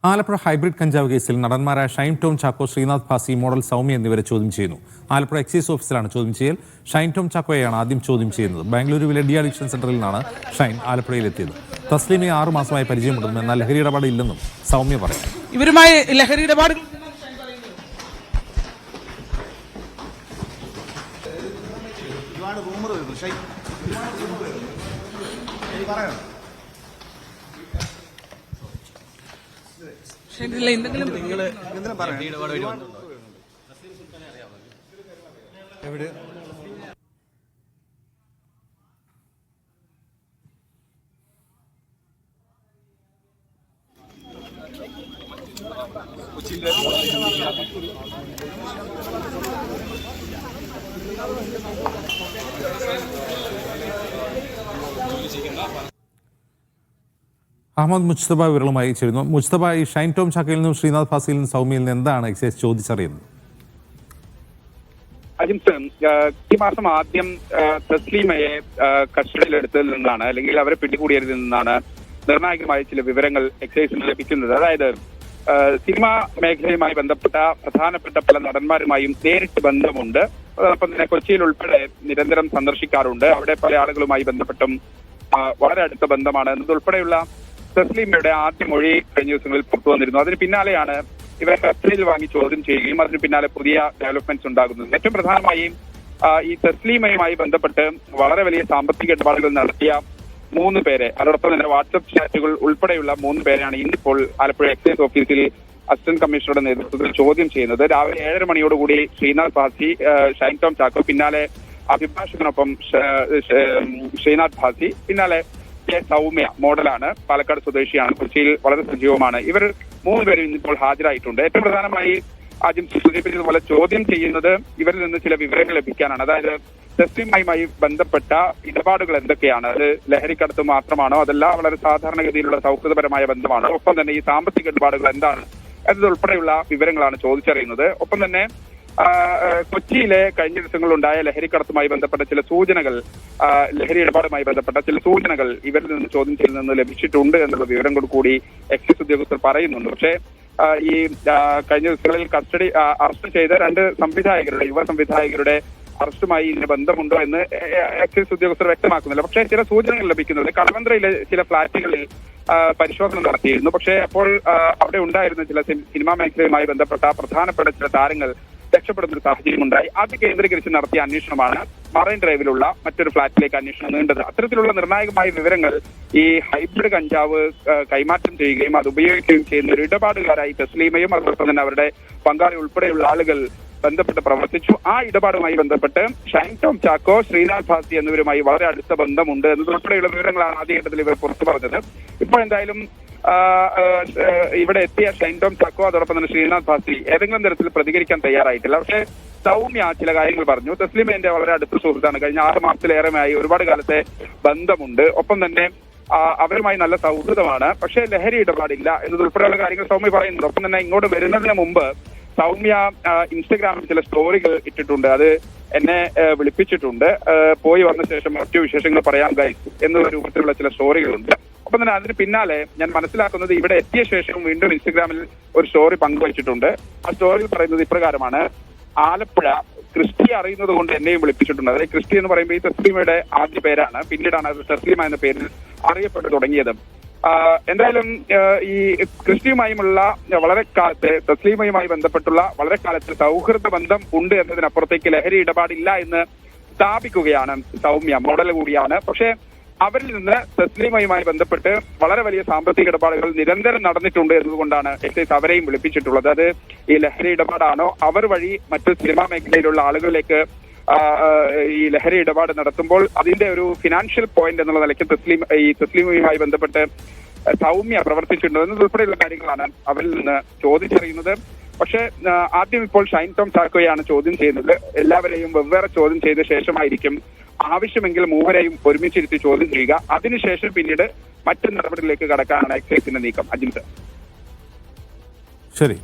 Alappuzha hybrid കഞ്ചാവ് കേസിൽ നടന്മാരായ Shine Tom Chacko, Sreenath Bhasi, model Soumya എന്നിവരെ ചോദ്യം ചെയ്യുന്നു. ആലപ്പുഴ എക്സൈസ് ഓഫീസിലാണ് ചോദ്യം ചെയ്യൽ. ഷൈൻ ടോം ചാക്കോയെയാണ് ആദ്യം ചോദ്യം ചെയ്യുന്നത്. ബാംഗ്ലൂരുവിലെ ഡി അഡിക്ഷൻ സെന്ററിൽ നിന്നാണ് ഷൈൻ ആലപ്പുഴയിലെത്തിയത്. തസ്ലീമയെ 6 മാസമായി പരിചയമുണ്ടെന്നും എന്നാൽ ലഹരി ഇടപാട് ഇല്ലെന്നും സൗമ്യ പറയും. ഇവരുമായി ലഹരി ഇടപാട് എന്തെങ്കിലും അഹമ്മദ് മുജ്തബ വിരളുമായി ചേരുന്നു. മുജ്തബ, ഈ ഷൈൻ ടോം ചാക്കോയിൽ നിന്നും ശ്രീനാഥ് ഭാസിയിൽ നിന്നും സൗമ്യയിൽ നിന്ന് എന്താണ് എക്സൈസ് ചോദിച്ചറിയുന്നത്? ഈ മാസം ആദ്യം തസ്ലീമയെ കസ്റ്റഡിയിലെടുത്തതിൽ നിന്നാണ്, അല്ലെങ്കിൽ അവരെ പിടികൂടിയതിൽ നിന്നാണ് നിർണായകമായ ചില വിവരങ്ങൾ എക്സൈസിന് ലഭിക്കുന്നത്. അതായത് സിനിമാ മേഖലയുമായി ബന്ധപ്പെട്ട പ്രധാനപ്പെട്ട പല നടന്മാരുമായും നേരിട്ട് ബന്ധമുണ്ട്. അതോടൊപ്പം തന്നെ കൊച്ചിയിൽ ഉൾപ്പെടെ നിരന്തരം സന്ദർശിക്കാറുണ്ട്. അവിടെ പല ആളുകളുമായി ബന്ധപ്പെട്ടും വളരെ അടുത്ത ബന്ധമാണ് എന്നതുൾപ്പെടെയുള്ള തസ്ലീമയുടെ ആദ്യ മൊഴി കഴിഞ്ഞ ദിവസങ്ങളിൽ പുറത്തു വന്നിരുന്നു. അതിന് പിന്നാലെയാണ് ഇവരെ കസ്റ്റഡിയിൽ വാങ്ങി ചോദ്യം ചെയ്യുകയും അതിന് പിന്നാലെ പുതിയ ഡെവലപ്മെന്റ്സ് ഉണ്ടാകുന്നത്. ഏറ്റവും പ്രധാനമായും ഈ തസ്ലീമയുമായി ബന്ധപ്പെട്ട് വളരെ വലിയ സാമ്പത്തിക ഇടപാടുകൾ നടത്തിയ 3 പേരെ, അതോടൊപ്പം തന്നെ വാട്സ്ആപ്പ് ചാറ്റുകൾ ഉൾപ്പെടെയുള്ള 3 പേരാണ് ഇന്നിപ്പോൾ ആലപ്പുഴ എക്സൈസ് ഓഫീസിൽ അസിസ്റ്റന്റ് കമ്മീഷണറുടെ നേതൃത്വത്തിൽ ചോദ്യം ചെയ്യുന്നത്. രാവിലെ 7:30 മണിയോടുകൂടി ശ്രീനാഥ് ഭാസി, ഷൈൻ ടോം ചാക്കോ, പിന്നാലെ അഭിഭാഷകനൊപ്പം ശ്രീനാഥ് ഭാസി, പിന്നാലെ സൗമ്യ, മോഡലാണ്, പാലക്കാട് സ്വദേശിയാണ്, കൊച്ചിയിൽ വളരെ സജീവമാണ്. ഇവർ 3 പേരും ഇന്നിപ്പോൾ ഹാജരായിട്ടുണ്ട്. ഏറ്റവും പ്രധാനമായി ആദ്യം സൂചിപ്പിച്ചതുപോലെ ചോദ്യം ചെയ്യുന്നത് ഇവരിൽ നിന്ന് ചില വിവരങ്ങൾ ലഭിക്കാനാണ്. അതായത് തസ്ലീമയുമായി ബന്ധപ്പെട്ട ഇടപാടുകൾ എന്തൊക്കെയാണ്, അത് ലഹരിക്കടത്ത് മാത്രമാണോ, അതല്ല വളരെ സാധാരണഗതിയിലുള്ള സൗഹൃദപരമായ ബന്ധമാണോ, ഒപ്പം തന്നെ ഈ സാമ്പത്തിക ഇടപാടുകൾ എന്താണ് എന്നതുൾപ്പെടെയുള്ള വിവരങ്ങളാണ് ചോദിച്ചറിയുന്നത്. ഒപ്പം തന്നെ കൊച്ചിയിലെ കഴിഞ്ഞ ദിവസങ്ങളിലുണ്ടായ ലഹരിക്കടത്തുമായി ബന്ധപ്പെട്ട ചില സൂചനകൾ, ലഹരി ഇടപാടുമായി ബന്ധപ്പെട്ട ചില സൂചനകൾ ഇവരിൽ നിന്ന് ചോദ്യം ചെയ്യലിൽ നിന്ന് ലഭിച്ചിട്ടുണ്ട് എന്നുള്ള വിവരങ്ങൾ കൂടി എക്സൈസ് ഉദ്യോഗസ്ഥർ പറയുന്നുണ്ട്. പക്ഷേ ഈ കഴിഞ്ഞ ദിവസങ്ങളിൽ അറസ്റ്റ് ചെയ്ത 2 സംവിധായകരുടെ, യുവ സംവിധായകരുടെ അറസ്റ്റുമായി ഇതിന് ബന്ധമുണ്ടോ എന്ന് എക്സൈസ് ഉദ്യോഗസ്ഥർ വ്യക്തമാക്കുന്നില്ല. പക്ഷേ ചില സൂചനകൾ ലഭിക്കുന്നത് കടവന്ത്രയിലെ ചില ഫ്ളാറ്റുകളിൽ പരിശോധന നടത്തിയിരുന്നു. പക്ഷേ അപ്പോൾ അവിടെ ഉണ്ടായിരുന്ന ചില സിനിമാ മേഖലയുമായി ബന്ധപ്പെട്ട പ്രധാനപ്പെട്ട ചില താരങ്ങൾ രക്ഷപ്പെടുന്ന ഒരു സാഹചര്യം ഉണ്ടായി. അത് കേന്ദ്രീകരിച്ച് നടത്തിയ അന്വേഷണമാണ് മറൈൻ ഡ്രൈവിലുള്ള മറ്റൊരു ഫ്ളാറ്റിലേക്ക് അന്വേഷണം നീണ്ടത്. അത്തരത്തിലുള്ള നിർണായകമായ വിവരങ്ങൾ ഈ ഹൈബ്രിഡ് കഞ്ചാവ് കൈമാറ്റം ചെയ്യുകയും അത് ഉപയോഗിക്കുകയും ചെയ്യുന്ന ഒരു ഇടപാടുകാരായി തസ്ലീമയും അതോടൊപ്പം തന്നെ അവരുടെ പങ്കാളി ഉൾപ്പെടെയുള്ള ആളുകൾ ബന്ധപ്പെട്ട് പ്രവർത്തിച്ചു. ആ ഇടപാടുമായി ബന്ധപ്പെട്ട് ഷൈൻ ടോം ചാക്കോ, ശ്രീനാഥ് ഭാസി എന്നിവരുമായി വളരെ അടുത്ത ബന്ധമുണ്ട് എന്നതുൾപ്പെടെയുള്ള വിവരങ്ങളാണ് ആദ്യഘട്ടത്തിൽ ഇവർ പുറത്തു പറഞ്ഞത്. ഇപ്പോൾ എന്തായാലും ഇവിടെ എത്തിയ ഷൈൻ ടോം ചാക്കോ അതോടൊപ്പം തന്നെ ശ്രീനാഥ് ഭാസി ഏതെങ്കിലും തരത്തിൽ പ്രതികരിക്കാൻ തയ്യാറായിട്ടില്ല. പക്ഷേ സൗമ്യ ചില കാര്യങ്ങൾ പറഞ്ഞു. തസ്ലീമ എന്റെ വളരെ അടുത്ത സുഹൃത്താണ്, കഴിഞ്ഞ 6 മാസത്തിലേറെയായി ഒരുപാട് കാലത്തെ ബന്ധമുണ്ട്, ഒപ്പം തന്നെ അവരുമായി നല്ല സൗഹൃദമാണ്, പക്ഷേ ലഹരി ഇടപാടില്ല എന്നതുൾപ്പെടെയുള്ള കാര്യങ്ങൾ സൗമ്യ പറയുന്നുണ്ട്. ഒപ്പം തന്നെ ഇങ്ങോട്ട് വരുന്നതിന് മുമ്പ് സൗമ്യ ഇൻസ്റ്റഗ്രാമിൽ ചില സ്റ്റോറികൾ ഇട്ടിട്ടുണ്ട്. അത് എന്നെ വിളിപ്പിച്ചിട്ടുണ്ട്, പോയി വന്ന ശേഷം മറ്റു വിശേഷങ്ങൾ പറയാം ഗൈസ് എന്നുള്ള രൂപത്തിലുള്ള ചില സ്റ്റോറികളുണ്ട്. ഒപ്പം തന്നെ അതിന് പിന്നാലെ ഞാൻ മനസ്സിലാക്കുന്നത് ഇവിടെ എത്തിയ ശേഷം വീണ്ടും ഇൻസ്റ്റഗ്രാമിൽ ഒരു സ്റ്റോറി പങ്കുവച്ചിട്ടുണ്ട്. ആ സ്റ്റോറിയിൽ പറയുന്നത് ഇപ്രകാരമാണ്: ആലപ്പുഴ ക്രിസ്റ്റി അറിയുന്നത് കൊണ്ട് എന്നെയും വിളിപ്പിച്ചിട്ടുണ്ട്. അതായത് ക്രിസ്റ്റി എന്ന് പറയുമ്പോൾ ഈ തസ്ലീമയുടെ ആദ്യ പേരാണ്, പിന്നീടാണ് അത് തസ്ലീമ എന്ന പേരിൽ അറിയപ്പെട്ടു തുടങ്ങിയത്. എന്തായാലും ഈ ക്രിസ്റ്റിയുമായുമുള്ള വളരെ കാലത്തെ, തസ്ലീമയുമായി ബന്ധപ്പെട്ടുള്ള വളരെ കാലത്തെ സൗഹൃദ ബന്ധം ഉണ്ട് എന്നതിനപ്പുറത്തേക്ക് ലഹരി ഇടപാടില്ല എന്ന് സ്ഥാപിക്കുകയാണ് സൗമ്യ. മോഡൽ കൂടിയാണ്. പക്ഷേ അവരിൽ നിന്ന് തസ്ലീമയുമായി ബന്ധപ്പെട്ട് വളരെ വലിയ സാമ്പത്തിക ഇടപാടുകൾ നിരന്തരം നടന്നിട്ടുണ്ട് എന്നതുകൊണ്ടാണ് എക്സൈസ് അവരെയും വിളിപ്പിച്ചിട്ടുള്ളത്. അത് ഈ ലഹരി ഇടപാടാണോ, അവർ വഴി മറ്റു സിനിമാ മേഖലയിലുള്ള ആളുകളിലേക്ക് ഈ ലഹരി ഇടപാട് നടത്തുമ്പോൾ അതിന്റെ ഒരു ഫിനാൻഷ്യൽ പോയിന്റ് എന്നുള്ള നിലയ്ക്ക് തസ്ലീമയുമായി ബന്ധപ്പെട്ട് സൗമ്യ പ്രവർത്തിച്ചിട്ടുണ്ടോ എന്നതുൾപ്പെടെയുള്ള കാര്യങ്ങളാണ് അവരിൽ നിന്ന് ചോദിച്ചറിയുന്നത്. പക്ഷേ ആദ്യം ഇപ്പോൾ ഷൈൻ ടോം ചാക്കോയാണ് ചോദ്യം ചെയ്യുന്നത്. എല്ലാവരെയും വെവ്വേറെ ചോദ്യം ചെയ്ത ശേഷമായിരിക്കും ആവശ്യമെങ്കിൽ 3 ഒരുമിച്ചിരുത്തി ചോദ്യം ചെയ്യുക. അതിനുശേഷം പിന്നീട് മറ്റു നടപടികളിലേക്ക് കടക്കാനാണ് എക്സൈസിന്റെ നീക്കം. അജിത്, ശരി.